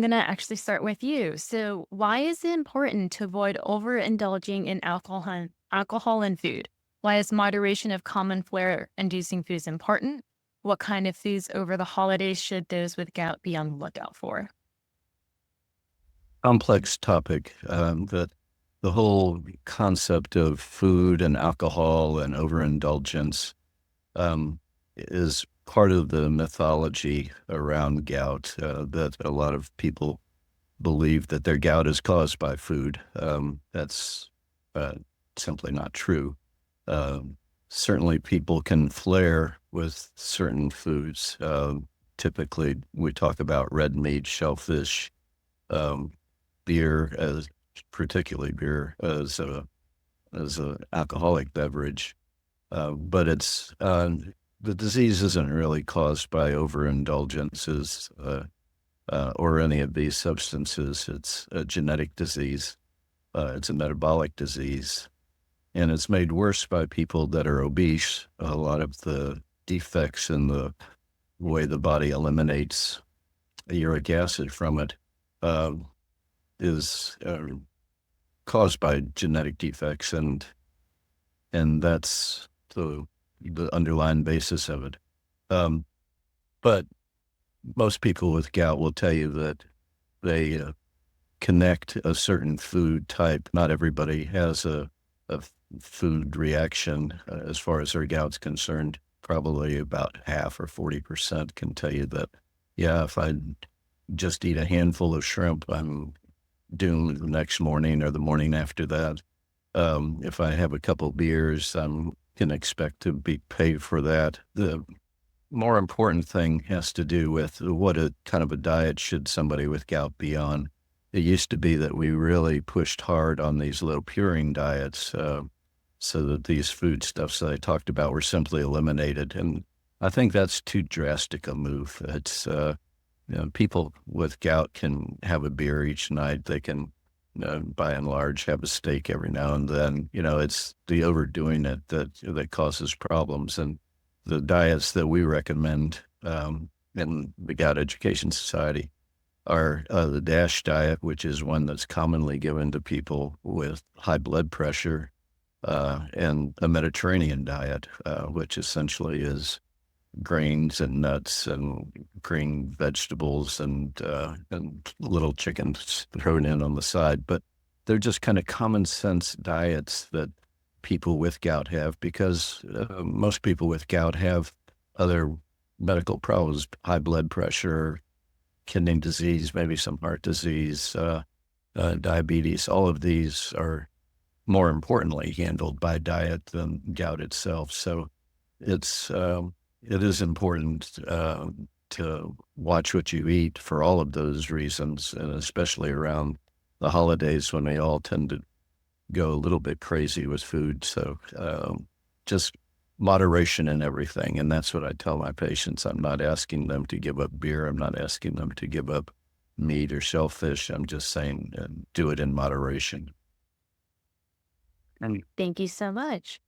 I'm going to actually start with you. So, why is it important to avoid overindulging in alcohol and food? Why is moderation of common flare-inducing foods important? What kind of foods over the holidays should those with gout be on the lookout for? Complex topic, that the whole concept of food and alcohol and overindulgence um, is part of the mythology around gout, that a lot of people believe that their gout is caused by food. That's uh, simply not true. Um, Certainly, people can flare with certain foods. Typically, we talk about red meat, shellfish, um, beer, as particularly beer as a alcoholic beverage. But the disease isn't really caused by overindulgences or any of these substances. It's a genetic disease. It's a metabolic disease, and it's made worse by people that are obese. A lot of the defects in the way the body eliminates uric acid from it um, is caused by genetic defects, and that's the underlying basis of it. Um, but most people with gout will tell you that they connect a certain food type. Not everybody has a food reaction as far as their gout's concerned. Probably about half or 40% can tell you that, yeah, if I just eat a handful of shrimp, I'm doomed the next morning or the morning after that. If I have a couple beers, I'm can expect to be paid for that. The more important thing has to do with what a kind of a diet should somebody with gout be on. It used to be that we really pushed hard on these low puring diets, so that these foodstuffs that I talked about were simply eliminated. And I think that's too drastic a move. People with gout can have a beer each night. They can, by and large, have a steak every now and then. It's the overdoing it that causes problems. And the diets that we recommend in the Gout Education Society are the DASH diet, which is one that's commonly given to people with high blood pressure, and a Mediterranean diet, which essentially is grains and nuts and green vegetables and little chickens thrown in on the side. But they're just kind of common sense diets that people with gout have because most people with gout have other medical problems, high blood pressure, kidney disease, maybe some heart disease, diabetes. All of these are more importantly handled by diet than gout itself. So it's it is important to watch what you eat for all of those reasons, and especially around the holidays when we all tend to go a little bit crazy with food. So just moderation in everything. And that's what I tell my patients. I'm not asking them to give up beer. I'm not asking them to give up meat or shellfish. I'm just saying do it in moderation. Thank you so much.